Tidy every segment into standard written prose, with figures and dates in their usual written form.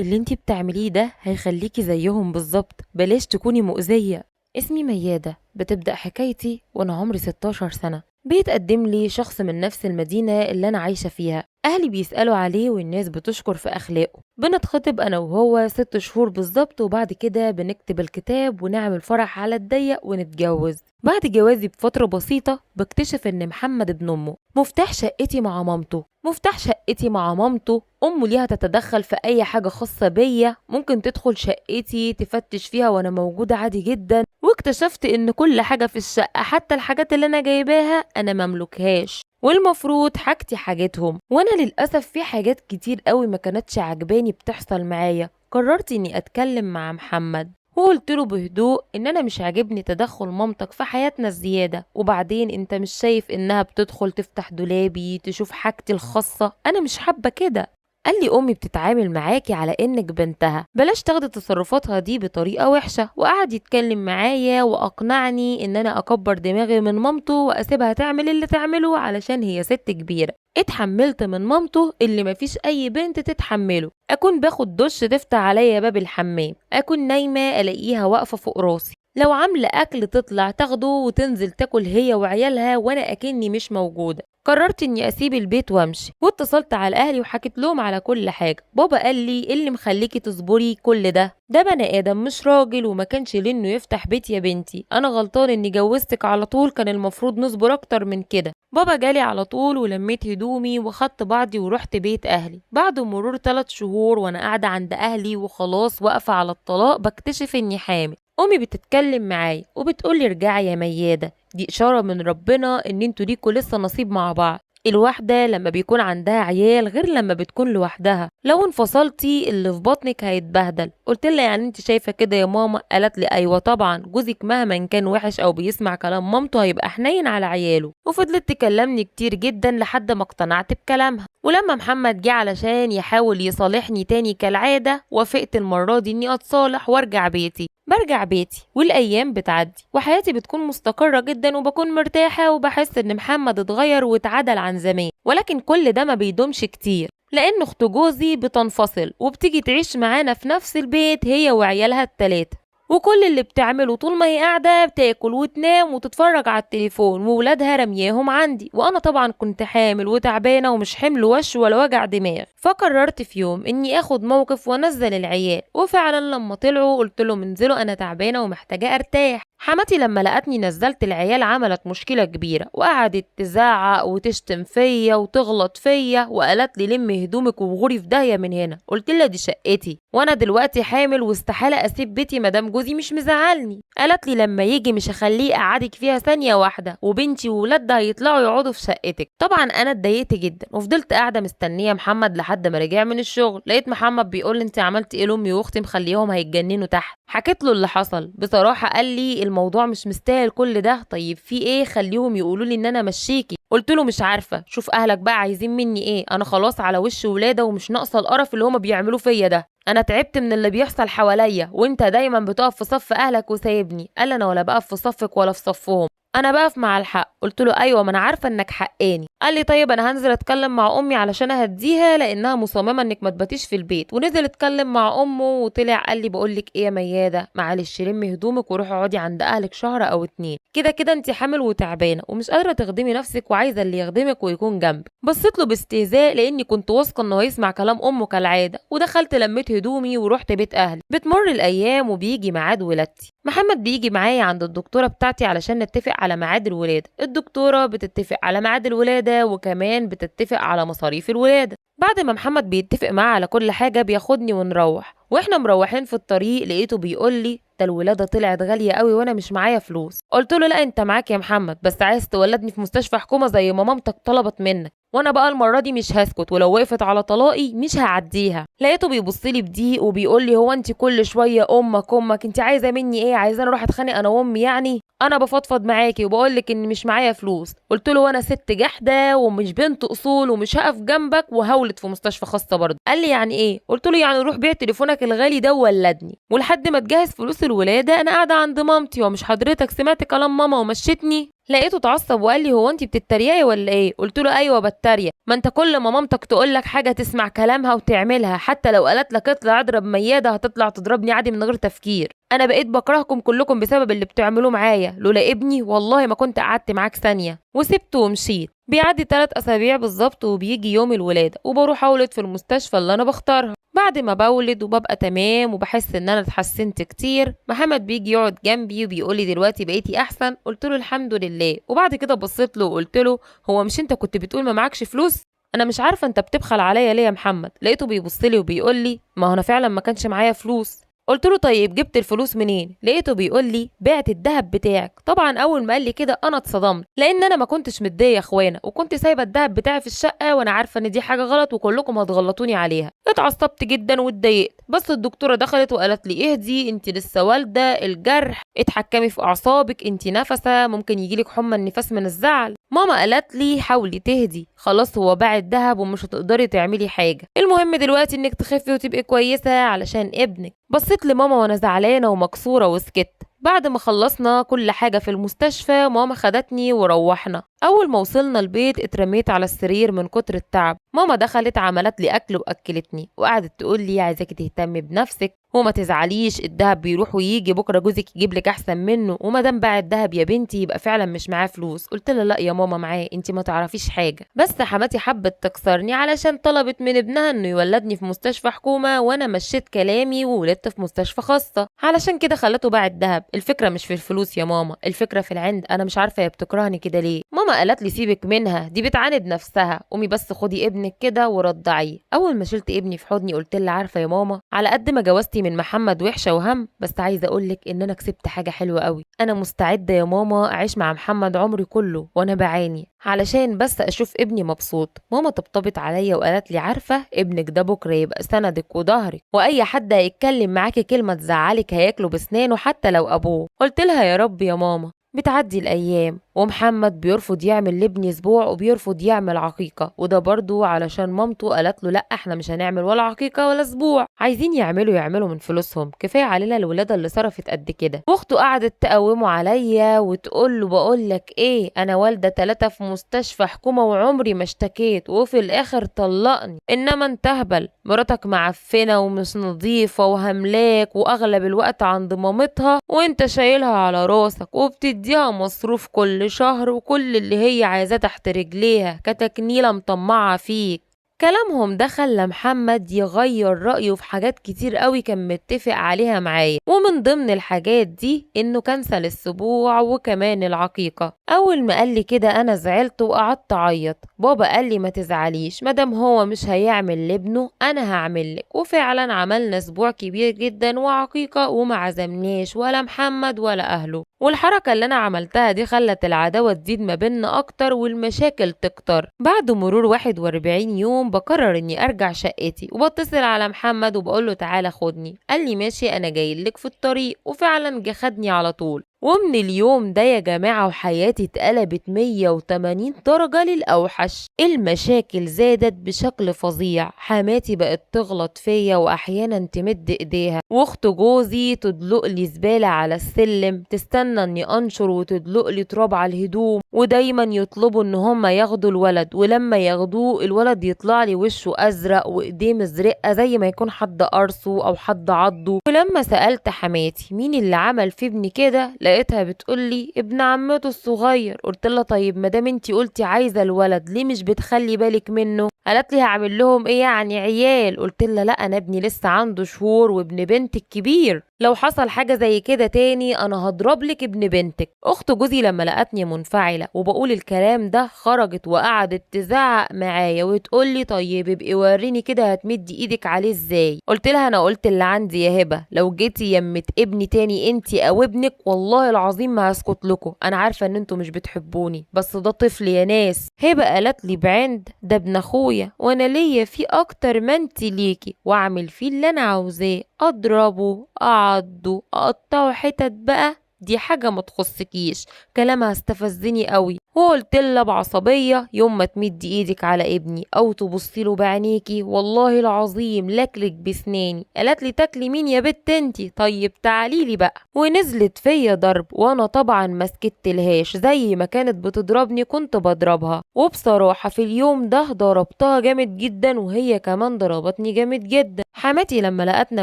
اللي انتي بتعمليه ده هيخليكي زيهم بالظبط، بلاش تكوني مؤذية. اسمي ميادة، بتبدأ حكايتي وانا عمري 16 سنة. بيتقدم لي شخص من نفس المدينة اللي انا عايشة فيها، اهلي بيسألوا عليه والناس بتشكر في اخلاقه. بنتخطب انا وهو 6 شهور بالظبط، وبعد كده بنكتب الكتاب ونعمل فرح على الضيق ونتجوز. بعد جوازي بفترة بسيطة بكتشف ان محمد ابن امه مفتاح شقتي مع مامته. امه ليها تتدخل في اي حاجة خاصة بيا، ممكن تدخل شقتي تفتش فيها وانا موجودة عادي جدا. واكتشفت ان كل حاجة في الشقة حتى الحاجات اللي انا جايباها انا مملكهاش، والمفروض حاجتي حاجتهم. وانا للاسف في حاجات كتير قوي ما كانتش عجباني بتحصل معايا. قررت اني اتكلم مع محمد وقلت له بهدوء ان انا مش عاجبني تدخل مامتك في حياتنا الزيادة، وبعدين انت مش شايف انها بتدخل تفتح دولابي تشوف حاجتي الخاصة؟ انا مش حابة كده. قال لي امي بتتعامل معاكي على انك بنتها، بلاش تاخدي تصرفاتها دي بطريقة وحشة. وقعد يتكلم معايا واقنعني ان انا اكبر دماغي من مامته واسيبها تعمل اللي تعمله علشان هي ست كبيرة. اتحملت من مامته اللي مفيش اي بنت تتحمله. اكون باخد دش تفتح عليا باب الحمام، اكون نايمة الاقيها واقفة فوق راسي، لو عاملة اكل تطلع تاخده وتنزل تاكل هي وعيالها وانا اكني مش موجودة. قررت اني اسيب البيت وامشي، واتصلت على اهلي وحكيت لهم على كل حاجه. بابا قال لي إيه اللي مخليكي تصبري كل ده بني ادم مش راجل، وما كانش ليه انه يفتح بيت. يا بنتي انا غلطان اني جوزتك على طول، كان المفروض نصبر اكتر من كده. بابا جالي على طول ولميت هدومي وخدت بعضي ورحت بيت اهلي. بعد مرور 3 شهور وانا قاعده عند اهلي وخلاص واقفه على الطلاق، بكتشف اني حامل. امي بتتكلم معايا وبتقولي ارجعي يا ميادة، دي اشارة من ربنا ان انتوا ليكوا لسه نصيب مع بعض. الواحدة لما بيكون عندها عيال غير لما بتكون لوحدها، لو انفصلتي اللي في بطنك هيتبهدل. قلت لها يعني انت شايفة كده يا ماما؟ قالت لي ايوه طبعا، جوزك مهما كان وحش او بيسمع كلام مامته هيبقى حنين على عياله. وفضلت تكلمني كتير جدا لحد ما اقتنعت بكلامها. ولما محمد جه علشان يحاول يصالحني تاني كالعادة، وافقت المرة دي اني اتصالح وارجع بيتي. برجع بيتي والايام بتعدي وحياتي بتكون مستقرة جدا وبكون مرتاحة، وبحس ان محمد اتغير واتعدل عن زمان. ولكن كل ده ما بيدومش كتير، لان اخت جوزي بتنفصل وبتيجي تعيش معانا في نفس البيت هي وعيالها ال3، وكل اللي بتعمله طول ما هي قاعدة بتاكل وتنام وتتفرج على التليفون، وولادها رمياهم عندي. وانا طبعا كنت حامل وتعبانة ومش حمل وش ولا وجع دماغ. فقررت في يوم اني اخد موقف وانزل العيال، وفعلا لما طلعوا قلت لهم انزلوا انا تعبانة ومحتاجة ارتاح. حماتي لما لقتني نزلت العيال عملت مشكلة كبيرة، وقعدت تزعق وتشتم فيا وتغلط فيا، وقالت لي لمي هدومك وغوري في داهية من هنا. قلت لها دي شقتي وانا دلوقتي حامل واستحالة اسيب بيتي مدام جوزي مش مزعلني. قالت لي لما يجي مش هخليه اقعدك فيها ثانية واحدة، وبنتي وولادها هيطلعوا يقعدوا في شقتك. طبعا انا اتضايقت جدا وفضلت قاعدة مستنية محمد لحد ما رجع من الشغل. لقيت محمد بيقول لي انت عملتي ايه لامي واختي مخليهم هيتجننوا تحت. حكيت له اللي حصل. بصراحة قال لي الموضوع مش مستاهل كل ده. طيب في ايه؟ خليهم يقولوا لي ان انا مشيكي. قلت له مش عارفة، شوف اهلك بقى عايزين مني ايه. انا خلاص على وش ولادة ومش ناقصة القرف اللي هما بيعملوه فيا ده. انا تعبت من اللي بيحصل حواليا، وانت دايما بتقف في صف اهلك وسايبني. قال انا ولا بقف في صفك ولا في صفهم، انا بقف مع الحق. قلت له ايوه ما انا عارفه انك حقاني. قال لي طيب انا هنزل اتكلم مع امي علشان اهديها لانها مصممه انك ما تباتيش في البيت. ونزل اتكلم مع امه وطلع قال لي بقول لك ايه يا مياده، معلش لمي هدومك وروحي اقعدي عند اهلك شهر او 2، كده كده انت حامل وتعبانه ومش قادره تخدمي نفسك وعايزه اللي يخدمك ويكون جنبك. بصيت له باستهزاء لاني كنت واثقه انه هيسمع كلام امه كالعاده، ودخلت لميت هدومي ورحت بيت اهلي. بتمر الايام وبيجي ميعاد ولادتي. محمد بيجي معايا عند الدكتوره بتاعتي علشان نتفق على ميعاد الولاده. الدكتوره بتتفق على ميعاد الولاده وكمان بتتفق على مصاريف الولاده. بعد ما محمد بيتفق معاه على كل حاجه بياخدني ونروح. واحنا مروحين في الطريق لقيته بيقول لي ده الولاده طلعت غاليه قوي وانا مش معايا فلوس. قلت له لا انت معاك يا محمد، بس عايز تولدني في مستشفى حكومه زي ما مامتك طلبت منك، وانا بقى المره دي مش هسكت، ولو وقفت على طلاقي مش هعديها. لقيته بيبص لي بضيق وبيقول لي هو انت كل شويه امك انت عايزه مني ايه؟ عايزاني اروح اتخانق انا وامي يعني؟ انا بفضفض معاكي وبقول لك ان مش معايا فلوس. قلت له وانا ست جحده ومش بنت اصول ومش هقف جنبك وهولد في مستشفى خاصه برضه. قال لي يعني ايه؟ قلت له يعني روح بيع تليفونك الغالي ده وولدني، ولحد ما تجهز فلوس الولاده انا قاعده عند مامتي. ومش حضرتك سمعت كلام ماما ومشيتني؟ لقيته اتعصب وقال لي هو انت بتتريقي ولا ايه؟ قلت له ايوه بتريق، ما انت كل ما مامتك تقول لك حاجه تسمع كلامها وتعملها، حتى لو قالت لك اطلع اضرب مياده هتطلع تضربني عادي من غير تفكير. انا بقيت بكرهكم كلكم بسبب اللي بتعملوه معايا، لولا ابني والله ما كنت قعدت معاك ثانيه. وسبته ومشيت. بيعدي 3 اسابيع بالظبط وبيجي يوم الولاده وبروح اولد في المستشفى اللي انا بختارها. بعد ما بولد وببقى تمام وبحس ان انا اتحسنت كتير، محمد بيجي يقعد جنبي وبيقولي دلوقتي بقيتي احسن؟ قلت له الحمد لله. وبعد كده بصيت له وقلت له هو مش انت كنت بتقول ما معكش فلوس؟ انا مش عارفه انت بتبخل عليا ليه يا محمد. لقيته بيبص لي وبيقول لي ما هو انا فعلا ما كانش معايا فلوس. قلت له طيب جبت الفلوس منين؟ لقيته بيقول لي بعت الذهب بتاعك. طبعا اول ما قال لي كده انا اتصدمت، لان انا ما كنتش مديه يا اخوانا، وكنت سايبه الذهب بتاعي في الشقه وانا عارفه ان دي حاجه غلط وكلكم هتغلطوني عليها. اتعصبت جدا واتضايقت، بس الدكتوره دخلت وقالت لي اهدي، انت لسه والده، الجرح، اتحكمي في اعصابك، انت نفسه ممكن يجيلك حمى النفاس من الزعل. ماما قالت لي حاولي تهدي، خلاص هو باع الذهب ومش هتقدري تعملي حاجه، المهم دلوقتي انك تخفي وتبقي كويسه علشان ابنك. بصيت لماما وانا زعلانه ومكسوره وسكت. بعد ما خلصنا كل حاجه في المستشفى ماما خدتني وروحنا. اول ما وصلنا البيت اترميت على السرير من كتر التعب. ماما دخلت عملت لي اكل واكلتني وقعدت تقول لي عايزاكي تهتمي بنفسك وما تزعليش، الدهب بيروح ويجي، بكره جوزك يجيب لك احسن منه، وما دام باع الدهب يا بنتي يبقى فعلا مش معاه فلوس. قلت لها لا يا ماما معاه، انت ما تعرفيش حاجه، بس حماتي حبت تكسرني علشان طلبت من ابنها انه يولدني في مستشفى حكومه، وانا مشيت كلامي وولدت في مستشفى خاصه، علشان كده خلته باع الدهب. الفكره مش في الفلوس يا ماما، الفكره في العند. انا مش عارفه هي بتكرهني كده ليه. ماما قالت لي سيبك منها، دي بتعاند نفسها، قومي بس خدي ابنك كده ورضعيه. اول ما شلت ابني في حضني قلت لها عارفه يا ماما، على قد ما جوازتي من محمد وحشه وهم، بس عايزه اقولك ان انا كسبت حاجه حلوه قوي. انا مستعده يا ماما اعيش مع محمد عمري كله وانا بعاني علشان بس اشوف ابني مبسوط. ماما طبطبت عليا وقالت لي عارفه ابنك ده بكره يبقى سندك وظهرك، واي حد هيتكلم معاكي كلمه تزعلك هياكله بسنانه حتى لو ابوه. قلت لها يا رب يا ماما. بتعدي الأيام ومحمد بيرفض يعمل لابني أسبوع وبيرفض يعمل عقيقة، وده برضو علشان مامته قالت له لأ احنا مش هنعمل ولا عقيقة ولا أسبوع، عايزين يعملوا من فلوسهم، كفاية علينا الولادة اللي صرفت قد كده. واخته قعدت تقومه عليا وتقول له بقول لك ايه، أنا والدة 3 في مستشفى حكومة وعمري ما اشتكيت، وفي الآخر طلقني، إنما انت هبل، مراتك معفنة ومش نظيفة وهملاك وأغلب الوقت عند مامتها وانت شايلها على راسك وبتديها مصروف كل شهر، وكل اللي هي عايزاه تحت رجليها كتكنيلة مطمعة فيك. كلامهم ده خلى محمد يغير رأيه في حاجات كتير قوي كان متفق عليها معايا، ومن ضمن الحاجات دي انه كنسل السبوع وكمان العقيقة. اول ما قال لي كده انا زعلت وقعدت اعيط. بابا قال لي ما تزعليش، مادام هو مش هيعمل لابنه انا هعمل لك، وفعلا عملنا اسبوع كبير جدا وعقيقة وما عزمناش ولا محمد ولا اهله. والحركة اللي انا عملتها دي خلت العداوة تزيد ما بيننا اكتر والمشاكل تكتر. بعد مرور 41 يوم بقرر اني ارجع شقتي وبتصل على محمد وبقوله تعالى خدني. قال لي ماشي انا جايلك في الطريق، وفعلا جه خدني على طول. ومن اليوم ده يا جماعة وحياتي اتقلبت 180 درجة للأوحش. المشاكل زادت بشكل فظيع، حماتي بقت تغلط فيا وأحيانا تمد إيديها، واخت جوزي تدلق لي زبالة على السلم، تستنى اني انشر وتدلق لي تراب على الهدوم، ودايما يطلبوا ان هما ياخدوا الولد، ولما ياخدوه الولد يطلع لي وشه أزرق وإيديه مزرقة زي ما يكون حد قرصه أو حد عضه. ولما سألت حماتي مين اللي عمل في ابني كده لقيتها بتقولي ابن عمته الصغير. قلت لها طيب مادام انتي قلتي عايزه الولد ليه مش بتخلي بالك منه؟ قالت لي هعمل لهم ايه يعني عيال؟ قلت لها لا انا ابني لسه عنده شهور وابن بنتك كبير، لو حصل حاجه زي كده تاني انا هضرب لك ابن بنتك. اخت جوزي لما لقتني منفعله وبقول الكلام ده خرجت وقعدت تزعق معايا وتقول لي طيب ابقي وريني كده هتمدي ايدك عليه ازاي. قلت لها انا قلت اللي عندي يا هبه، لو جيتي يمت ابني تاني انتي او ابنك والله العظيم ما هسكت لكم، انا عارفه ان انتوا مش بتحبوني بس ده طفل يا ناس. هبه قالت لي بعند ده ابن اخويا وانا ليا فيه اكتر ما انتي ليكي، واعمل فيه اللي انا عاوزاه، اضربه اعضه اقطعه حتت بقى دي حاجه ما تخصكيش. كلامها استفزني قوي وقلت لها بعصبية: يوم ما تمدي ايدك على ابني او تبصي له بعينيكي والله العظيم لاكلك بسناني. قالت لي: تاكلي مين يا بت انتي؟ طيب تعالي لي بقى. ونزلت فيا ضرب، وانا طبعا ما سكتلهاش، زي ما كانت بتضربني كنت بضربها. وبصراحة في اليوم ده ضربتها جامد جدا، وهي كمان ضربتني جامد جدا. حماتي لما لقتنا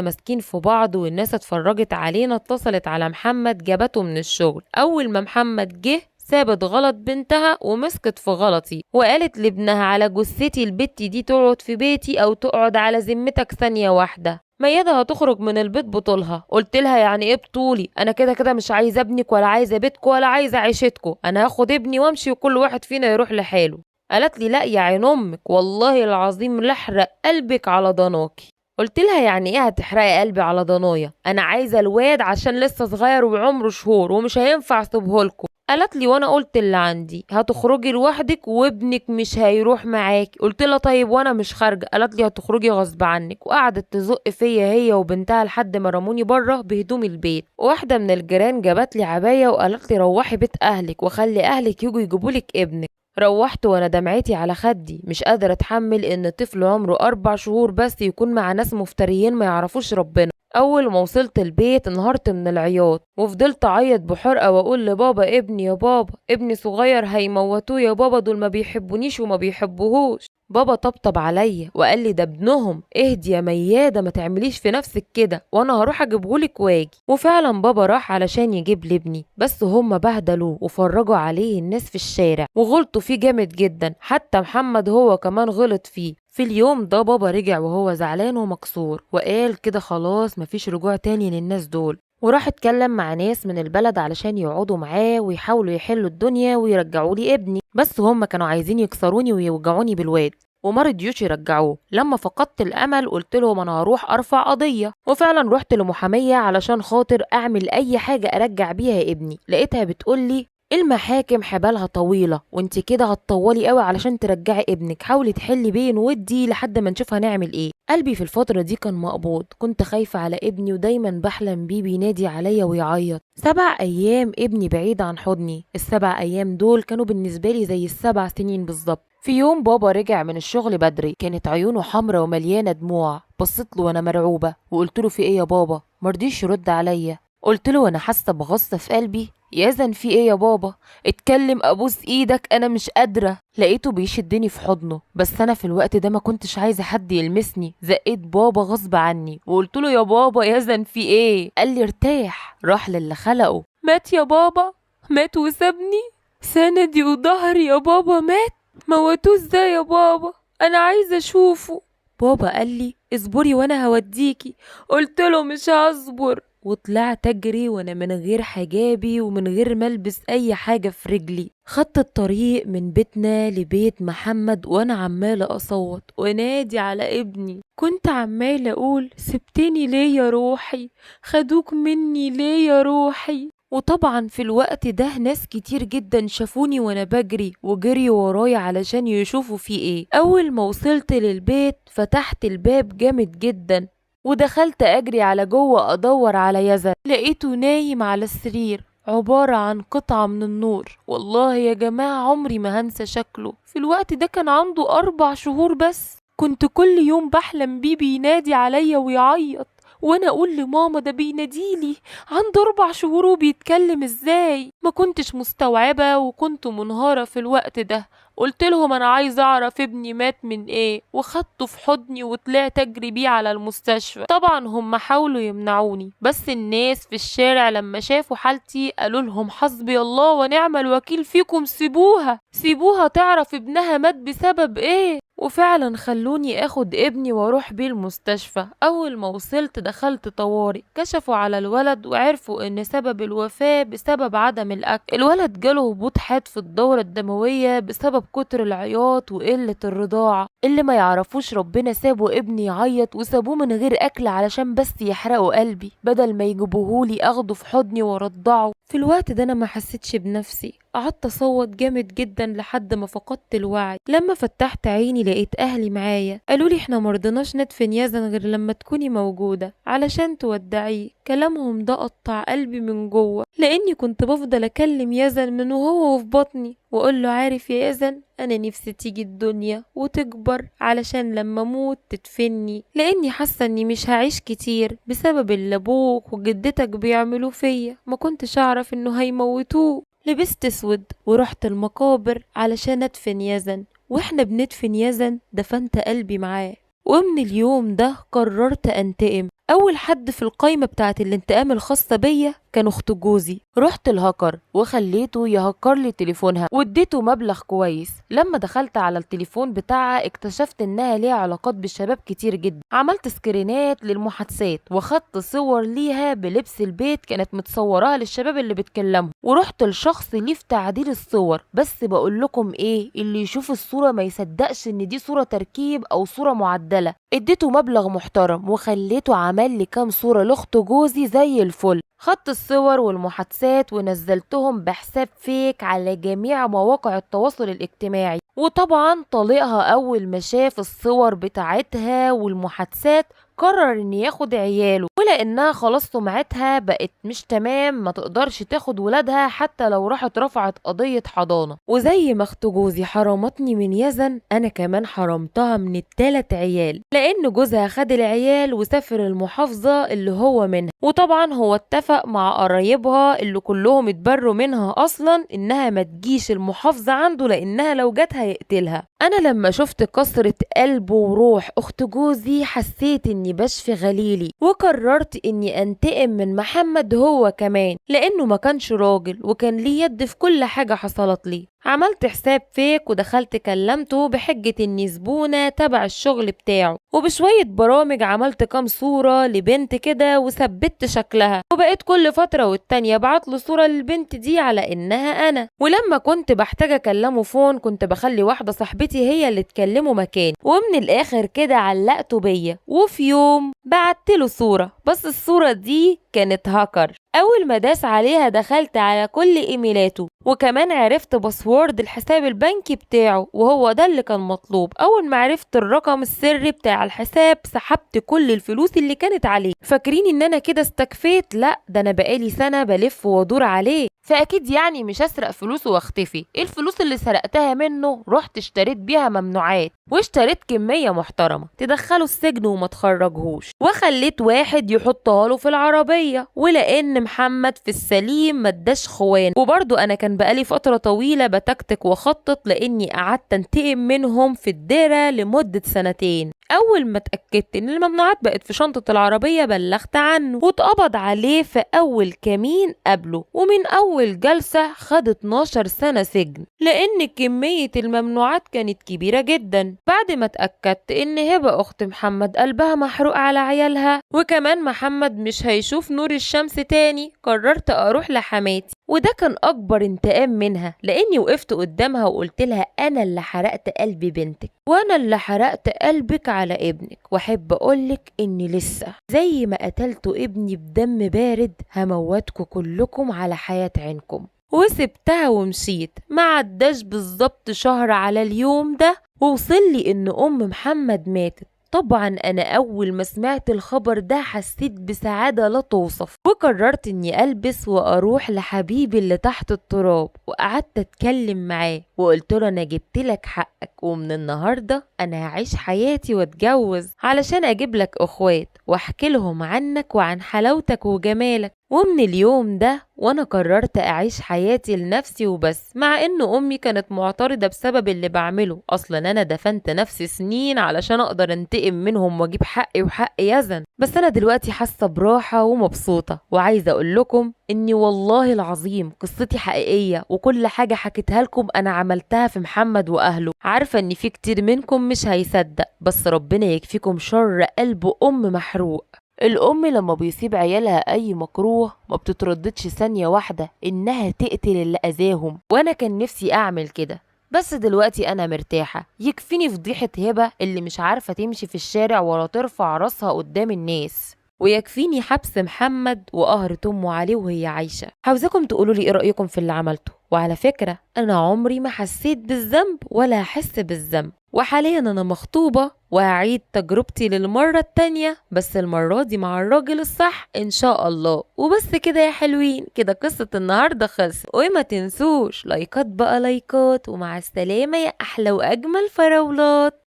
ماسكين في بعض والناس اتفرجت علينا اتصلت على محمد جابته من الشغل. اول ما محمد جه سابت غلط بنتها ومسكت في غلطي، وقالت لابنها: على جثتي البت دي تقعد في بيتي او تقعد على ذمتك ثانية واحدة. ميادة هتخرج من البيت بطولها. قلت لها: يعني ايه بطولي؟ انا كده كده مش عايزه ابنك ولا عايزه بيتكم ولا عايزه عيشتكم، انا هاخد ابني وامشي وكل واحد فينا يروح لحاله. قالت لي: لا يا عين امك والله العظيم لحرق قلبك على ضناكي. قلت لها: يعني ايه هتحرقي قلبي على ضنايا؟ انا عايزه الواد عشان لسه صغير وعمره شهور ومش هينفع اسيبهولكوا. قالت لي: وانا قلت اللي عندي، هتخرجي لوحدك وابنك مش هيروح معاكي. قلت لها: طيب وانا مش خارجه. قالت لي: هتخرجي غصب عنك. وقعدت تزق فيا هي وبنتها لحد ما رموني بره بهدوم البيت. واحده من الجيران جابت لي عبايه وقالت لي: روحي بيت اهلك وخلي اهلك يجوا يجيبولك ابنك. روحت وانا دمعتي على خدي، مش قادره اتحمل ان طفل عمره 4 شهور بس يكون مع ناس مفتريين ما يعرفوش ربنا. اول ما وصلت البيت انهارت من العياط، وفضلت اعيط بحرقه واقول لبابا: ابني يا بابا، ابني صغير هيموتوه يا بابا، دول ما بيحبونيش وما بيحبوهوش. بابا طبطب عليا وقال لي: ده ابنهم، اهدي يا ميادة ما تعمليش في نفسك كده، وانا هروح اجيبهولك واجي. وفعلا بابا راح علشان يجيب لي ابني، بس هم بهدلوه وفرجوا عليه الناس في الشارع وغلطوا فيه جامد جدا، حتى محمد هو كمان غلط فيه. في اليوم ده بابا رجع وهو زعلان ومكسور، وقال كده خلاص مفيش رجوع تاني للناس دول. وراح اتكلم مع ناس من البلد علشان يقعدوا معاه ويحاولوا يحلوا الدنيا ويرجعوا لي ابني، بس هم كانوا عايزين يكسروني ويوجعوني بالواد وما رضيوش يرجعوه. لما فقدت الامل قلت لهم انا هروح ارفع قضيه، وفعلا رحت لمحاميه علشان خاطر اعمل اي حاجه ارجع بيها ابني. لقيتها بتقول لي: المحاكم حبالها طويلة وانت كده هتطولي قوي علشان ترجعي ابنك، حاولي تحلي بين ودي لحد ما نشوف هنعمل ايه. قلبي في الفترة دي كان مقبوض، كنت خايفة على ابني ودايما بحلم بيه بينادي عليا ويعيط. 7 ايام ابني بعيد عن حضني، ال7 ايام دول كانوا بالنسبة لي زي ال7 سنين بالظبط. في يوم بابا رجع من الشغل بدري، كانت عيونه حمرا ومليانة دموع. بصيت له وانا مرعوبة وقلت له: في ايه يا بابا؟ مرضيش يرد عليا. قلت له وانا حاسه بغصه في قلبي: يزن في ايه يا بابا؟ اتكلم ابوس ايدك انا مش قادره. لقيته بيشدني في حضنه، بس انا في الوقت ده ما كنتش عايزه حد يلمسني. زقيت بابا غصب عني وقلت له: يا بابا يزن في ايه؟ قال لي: ارتاح، راح للي خلقه. مات يا بابا، مات وسابني، سندي وظهري يا بابا مات. موتوه ازاي يا بابا؟ انا عايزه اشوفه. بابا قال لي: اصبري وانا هوديكي. قلت له: مش هصبر. وطلعت اجري وانا من غير حجابي ومن غير ما البس اي حاجه في رجلي. خدت الطريق من بيتنا لبيت محمد وانا عماله اصوت ونادي على ابني. كنت عماله اقول: سبتني ليه يا روحي؟ خدوك مني ليه يا روحي؟ وطبعا في الوقت ده ناس كتير جدا شافوني وانا بجري وجري ورايا علشان يشوفوا في ايه. اول ما وصلت للبيت فتحت الباب جامد جدا ودخلت اجري على جوه ادور على يزن. لقيته نايم على السرير عبارة عن قطعة من النور. والله يا جماعة عمري ما هنسى شكله. في الوقت ده كان عنده 4 شهور بس. كنت كل يوم بحلم بيه بينادي عليا ويعيط، وانا اقول لماما: ده بيناديلي، عنده 4 شهور وبيتكلم ازاي؟ ما كنتش مستوعبة وكنت منهارة في الوقت ده. قلت لهم انا عايزه اعرف ابني مات من ايه، وخدته في حضني وطلعت اجري بيه على المستشفى. طبعا هم حاولوا يمنعوني، بس الناس في الشارع لما شافوا حالتي قالوا لهم: حسبي الله ونعم الوكيل فيكم، سيبوها سيبوها تعرف ابنها مات بسبب ايه. وفعلا خلوني اخد ابني واروح بيه المستشفى. اول ما وصلت دخلت طوارئ، كشفوا على الولد وعرفوا ان سبب الوفاة بسبب عدم الاكل. الولد جاله هبوط حاد في الدورة الدموية بسبب كتر العياط وقلة الرضاعة. اللي ما يعرفوش ربنا سابوا ابني يعيط وسابوه من غير اكل علشان بس يحرقوا قلبي، بدل ما يجيبوهولي اخده في حضني وارضعه. في الوقت ده انا ما حسيتش بنفسي، قعدت اصوت جامد جدا لحد ما فقدت الوعي. لما فتحت عيني لقيت اهلي معايا، قالوا لي: احنا مرضناش ندفن يزن غير لما تكوني موجودة علشان تودعيه. كلامهم ده قطع قلبي من جوه، لاني كنت بفضل اكلم يزن من وهو في بطني وقول له عارف يا يزن، انا نفسي تيجي الدنيا وتكبر علشان لما اموت تدفني، لاني حاسه اني مش هعيش كتير بسبب اللي ابوك وجدتك بيعملوه فيا، ما كنتش اعرف انه هيموتوه. لبست اسود ورحت المقابر علشان ادفن يزن، واحنا بندفن يزن دفنت قلبي معاه. ومن اليوم ده قررت انتقم. اول حد في القايمة بتاعة الانتقام الخاصة بيا كان اخت جوزي. رحت الهاكر وخليته يهكر لي تليفونها واديته مبلغ كويس. لما دخلت على التليفون بتاعها اكتشفت انها ليها علاقات بالشباب كتير جدا. عملت سكرينات للمحادثات وخدت صور ليها بلبس البيت كانت متصوراها للشباب اللي بتكلمهم، ورحت لشخص ليه في تعديل الصور. بس بقول لكم ايه، اللي يشوف الصورة ما يصدقش ان دي صورة تركيب او صورة معدلة. اديته مبلغ محترم وخليته عمل لي كام صورة لاخت جوزي زي الفل. خدت الصور والمحادثات ونزلتهم بحساب فيك على جميع مواقع التواصل الاجتماعي. وطبعا طليقها اول ما شاف الصور بتاعتها والمحادثات قرر ان ياخد عياله، ولانها خلاص سمعتها بقت مش تمام ما تقدرش تاخد ولادها حتى لو راحت رفعت قضية حضانة. وزي ما اخت جوزي حرمتني من يزن، انا كمان حرمتها من ال3 عيال، لان جوزها خد العيال وسافر المحافظة اللي هو منها. وطبعا هو اتفق مع قرايبها اللي كلهم اتبروا منها اصلا انها ما تجيش المحافظة عنده، لانها لو جت هيقتلها. انا لما شفت كسرة قلب وروح اخت جوزي حسيت اني بشفي غليلي، وقررت اني انتقم من محمد هو كمان، لانه ما كانش راجل وكان ليه يد في كل حاجة حصلت لي. عملت حساب فيك ودخلت كلمته بحجة اني زبونة تبع الشغل بتاعه، وبشوية برامج عملت كام صورة لبنت كده وثبت شكلها، وبقيت كل فترة والتانية بعت له صورة للبنت دي على انها انا. ولما كنت بحتاج اكلمه فون كنت بخلي واحدة صاحبتي هي اللي تكلمه مكاني، ومن الاخر كده علقته بيا. وفي يوم بعت له صورة، بس الصورة دي كانت هاكر. اول ما داس عليها دخلت على كل ايميلاته، وكمان عرفت باسورد الحساب البنكي بتاعه، وهو ده اللي كان مطلوب. اول ما عرفت الرقم السري بتاع الحساب سحبت كل الفلوس اللي كانت عليه. فاكرين ان انا كده استكفيت؟ لا، ده انا بقالي سنة بلف وادور عليه، فاكيد يعني مش هسرق فلوسه واختفي. الفلوس اللي سرقتها منه رحت اشتريت بيها ممنوعات، واشتريت كمية محترمة تدخله السجن وما تخرجهوش، وخليت واحد يحطها له في العربية. ولان محمد في السليم ما اداش خوان، وبرضه انا كان بقالي فترة طويلة بتكتك واخطط، لاني قعدت انتقم منهم في الديرة لمدة 2 سنين. اول ما اتاكدت ان الممنوعات بقت في شنطة العربية بلغت عنه، واتقبض عليه في اول كمين قبله، ومن اول جلسة خد 12 سنة سجن، لان كمية الممنوعات كانت كبيرة جدا. بعد ما اتاكدت ان هبة اخت محمد قلبها محروق على عيالها، وكمان محمد مش هيشوف نور الشمس تاني، قررت اروح لحماتي. وده كان اكبر انتقام منها، لاني وقفت قدامها وقلت لها انا اللي حرقت قلب بنتك، وانا اللي حرقت قلبك على ابنك، واحب اقولك اني لسه زي ما قتلتوا ابني بدم بارد هموتكوا كلكم على حياة عينكم. وسبتها ومشيت. ما عداش بالظبط شهر على اليوم ده ووصل لي ان ام محمد ماتت. طبعا انا اول ما سمعت الخبر ده حسيت بسعادة لا توصف، وقررت اني البس واروح لحبيبي اللي تحت التراب، وقعدت اتكلم معاه وقلت له انا جبت لك حقك، ومن النهارده انا هعيش حياتي واتجوز علشان اجيب لك اخوات واحكي لهم عنك وعن حلاوتك وجمالك. ومن اليوم ده وانا قررت اعيش حياتي لنفسي وبس، مع ان امي كانت معترضة بسبب اللي بعمله. اصلا انا دفنت نفسي سنين علشان اقدر انتقم منهم واجيب حقي وحق يزن. بس انا دلوقتي حاسة براحة ومبسوطة، وعايزة اقول لكم اني والله العظيم قصتي حقيقية، وكل حاجة حكيتها لكم انا عملتها في محمد واهله. عارفة ان في كتير منكم مش هيصدق، بس ربنا يكفيكم شر قلب ام محروق. الأم لما بيصيب عيالها أي مكروه ما بتترددش ثانية واحدة إنها تقتل اللي أذاهم، وأنا كان نفسي أعمل كده. بس دلوقتي أنا مرتاحة، يكفيني فضيحة هبة اللي مش عارفة تمشي في الشارع ولا ترفع راسها قدام الناس، ويكفيني حبس محمد وقهرة أمه عليه وهي عايشة. عاوزاكم تقولوا لي إيه رأيكم في اللي عملته. وعلى فكرة أنا عمري ما حسيت بالذنب ولا هحس بالذنب، وحاليا أنا مخطوبة وهعيد تجربتي للمرة التانية، بس المرة دي مع الراجل الصح إن شاء الله. وبس كده يا حلوين، كده قصة النهاردة خلصت. وما تنسوش لايكات بقى لايكات، ومع السلامة يا أحلى وأجمل فراولات.